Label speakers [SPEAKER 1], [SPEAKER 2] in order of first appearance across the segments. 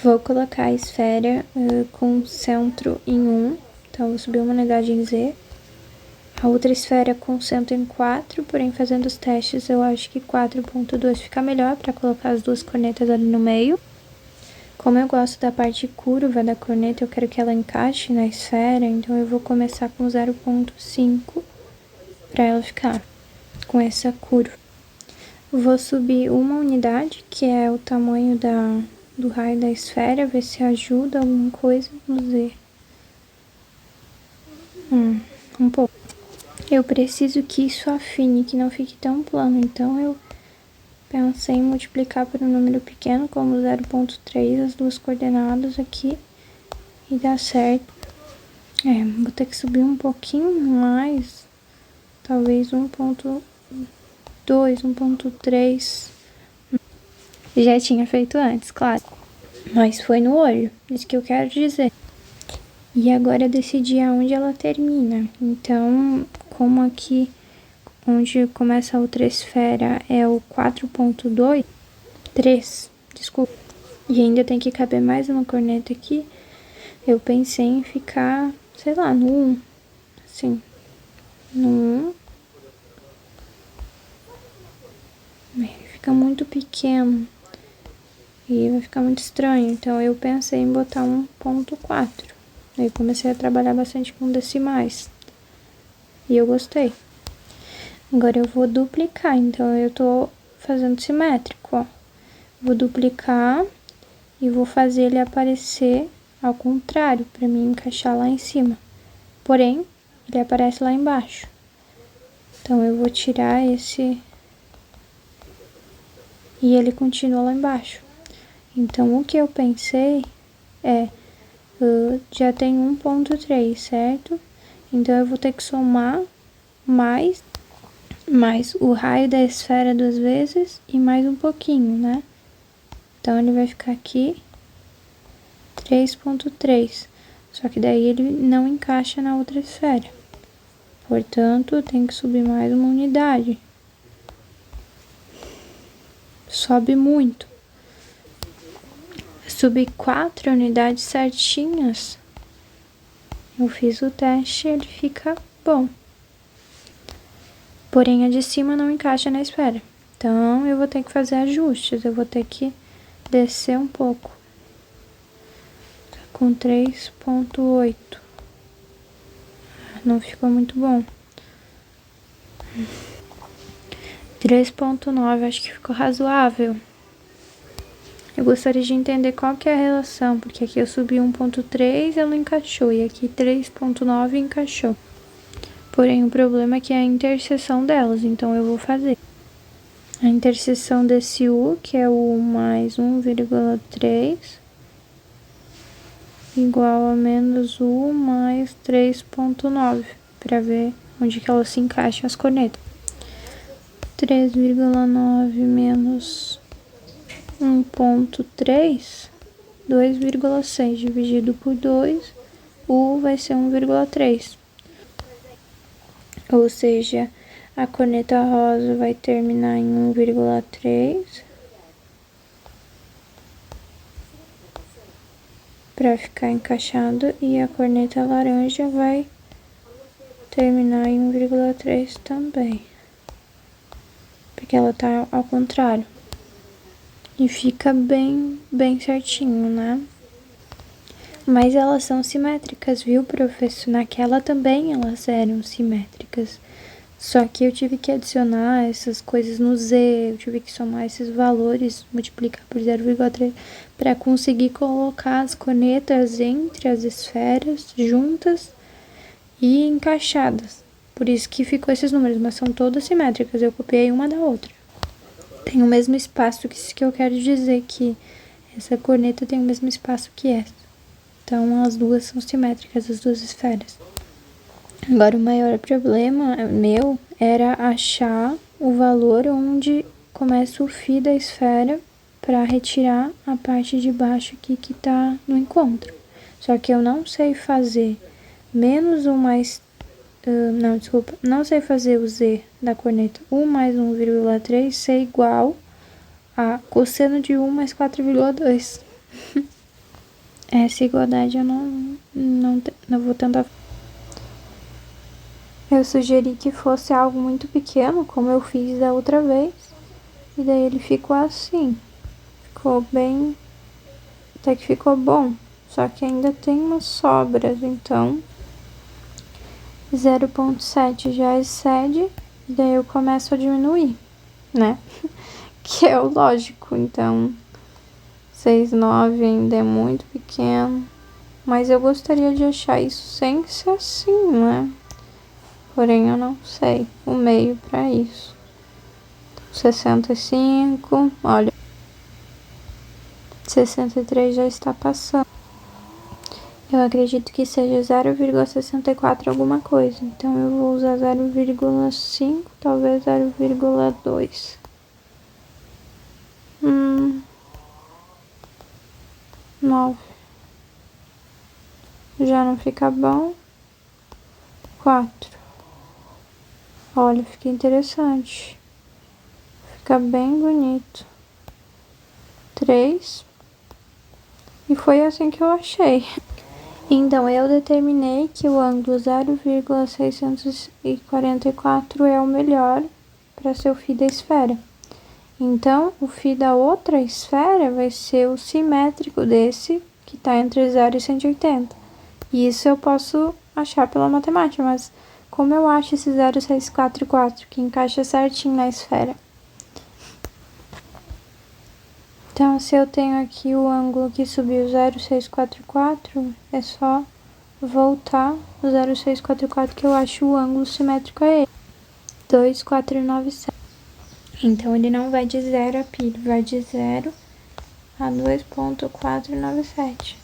[SPEAKER 1] Vou colocar a esfera com centro em 1, então vou subir uma unidade em Z. A outra esfera com centro em 4, porém fazendo os testes eu acho que 4.2 fica melhor para colocar as duas cornetas ali no meio. Como eu gosto da parte curva da corneta, eu quero que ela encaixe na esfera, então eu vou começar com 0.5 para ela ficar com essa curva. Vou subir uma unidade, que é o tamanho do raio da esfera, ver se ajuda alguma coisa. Vamos ver. Um pouco. Eu preciso que isso afine, que não fique tão plano, então eu pensei em multiplicar por um número pequeno, como 0.3, as duas coordenadas aqui, e dá certo. Vou ter que subir um pouquinho mais, talvez 1.2, 1.3. Já tinha feito antes, claro, mas foi no olho, isso que eu quero dizer. E agora eu decidi aonde ela termina, então, como aqui onde começa a outra esfera é o 4.2, 3, desculpa, e ainda tem que caber mais uma corneta aqui, eu pensei em ficar, sei lá, no 1, assim, no 1, fica muito pequeno e vai ficar muito estranho, então eu pensei em botar 1.4, aí comecei a trabalhar bastante com decimais, e eu gostei. Agora eu vou duplicar, então eu tô fazendo simétrico, ó. Vou duplicar e vou fazer ele aparecer ao contrário, pra mim encaixar lá em cima. Porém, ele aparece lá embaixo. Então eu vou tirar esse e ele continua lá embaixo. Então o que eu pensei é, já tem 1.3, certo? Então eu vou ter que somar mais o raio da esfera 2 vezes e mais um pouquinho, né? Então ele vai ficar aqui 3.3, só que daí ele não encaixa na outra esfera. Portanto, tem que subir mais uma unidade. Sobe muito. Subi 4 unidades certinhas. Eu fiz o teste e ele fica bom. Porém, a de cima não encaixa na esfera. Então, eu vou ter que fazer ajustes. Eu vou ter que descer um pouco. Tá com 3.8. Não ficou muito bom. 3.9, acho que ficou razoável. Eu gostaria de entender qual que é a relação, porque aqui eu subi 1.3 e ela encaixou, e aqui 3.9 encaixou. Porém, o problema é que é a interseção delas, então eu vou fazer. A interseção desse U, que é o U mais 1,3, igual a menos U mais 3.9, para ver onde que elas se encaixam as cornetas. 3,9 menos 1.3, 2,6 dividido por 2, U vai ser 1,3. Ou seja, a corneta rosa vai terminar em 1,3 para ficar encaixado, e a corneta laranja vai terminar em 1,3 também, porque ela tá ao contrário. E fica bem certinho, né? Mas elas são simétricas, viu, professor? Naquela também elas eram simétricas. Só que eu tive que adicionar essas coisas no Z, eu tive que somar esses valores, multiplicar por 0,3, para conseguir colocar as cornetas entre as esferas juntas e encaixadas. Por isso que ficou esses números, mas são todas simétricas, eu copiei uma da outra. Tem o mesmo espaço, que isso que eu quero dizer, que essa corneta tem o mesmo espaço que essa. Então, as duas são simétricas, as duas esferas. Agora, o maior problema meu era achar o valor onde começa o φ da esfera para retirar a parte de baixo aqui que tá no encontro. Só que eu não sei fazer menos 1 mais... não sei fazer o Z da corneta 1 mais 1,3 ser igual a cosseno de 1 mais 4,2. Essa igualdade eu não vou tentar. Eu sugeri que fosse algo muito pequeno, como eu fiz da outra vez. E daí ele ficou assim. Ficou bem... Até que ficou bom. Só que ainda tem umas sobras, então... 0,7 já excede. E daí eu começo a diminuir, né? Que é o lógico, então... 6,9 ainda é muito pequeno. Mas eu gostaria de achar isso sem ser assim, né? Porém, eu não sei o meio pra isso. 65, olha. 63 já está passando. Eu acredito que seja 0,64 alguma coisa. Então, eu vou usar 0,5, talvez 0,2. Nove. Já não fica bom. 4. Olha, fica interessante. Fica bem bonito. 3. E foi assim que eu achei. Então, eu determinei que o ângulo 0,644 é o melhor para ser o φ da esfera. Então, o φ da outra esfera vai ser o simétrico desse, que está entre 0 e 180. E isso eu posso achar pela matemática, mas como eu acho esse 0,644 que encaixa certinho na esfera? Então, se eu tenho aqui o ângulo que subiu 0,644, é só voltar o 0,644 que eu acho o ângulo simétrico a ele. 2,497. Então, ele não vai de 0 a π, ele vai de 0 a 2,497.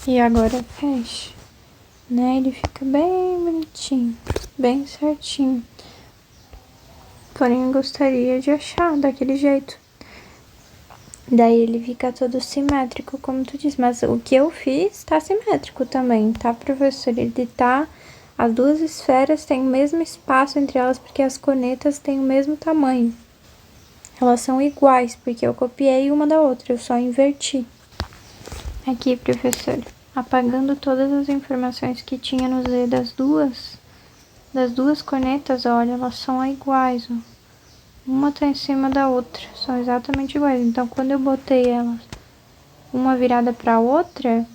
[SPEAKER 1] E agora fecha, né? Ele fica bem bonitinho, bem certinho. Porém, eu gostaria de achar daquele jeito. Daí ele fica todo simétrico, como tu disse. Mas o que eu fiz tá simétrico também, tá, professor? Ele tá... As duas esferas têm o mesmo espaço entre elas, porque as conetas têm o mesmo tamanho. Elas são iguais, porque eu copiei uma da outra, eu só inverti. Aqui, professor, apagando todas as informações que tinha no Z das duas conetas, olha, elas são iguais, ó. Uma tá em cima da outra, são exatamente iguais. Então, quando eu botei elas uma virada para outra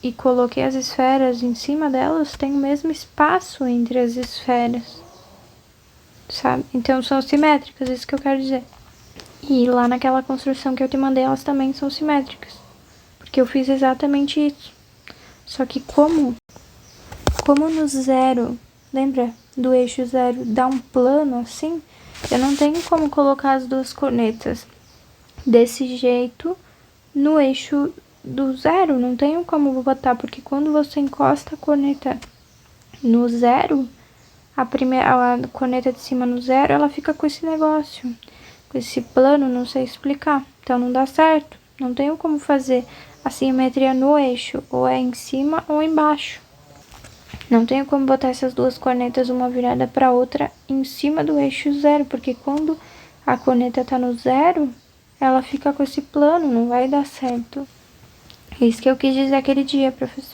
[SPEAKER 1] e coloquei as esferas em cima delas, tem o mesmo espaço entre as esferas, sabe? Então, são simétricas, isso que eu quero dizer. E lá naquela construção que eu te mandei, elas também são simétricas, porque eu fiz exatamente isso. Só que como no zero, lembra do eixo zero, dá um plano assim, eu não tenho como colocar as duas conetas desse jeito no eixo do zero, não tenho como botar, porque quando você encosta a corneta no zero, a corneta de cima no zero, ela fica com esse negócio, com esse plano, não sei explicar, então não dá certo, não tenho como fazer a simetria no eixo, ou é em cima ou embaixo. Não tenho como botar essas duas cornetas uma virada para outra em cima do eixo zero, porque quando a corneta tá no zero, ela fica com esse plano, não vai dar certo. É isso que eu quis dizer aquele dia, professor.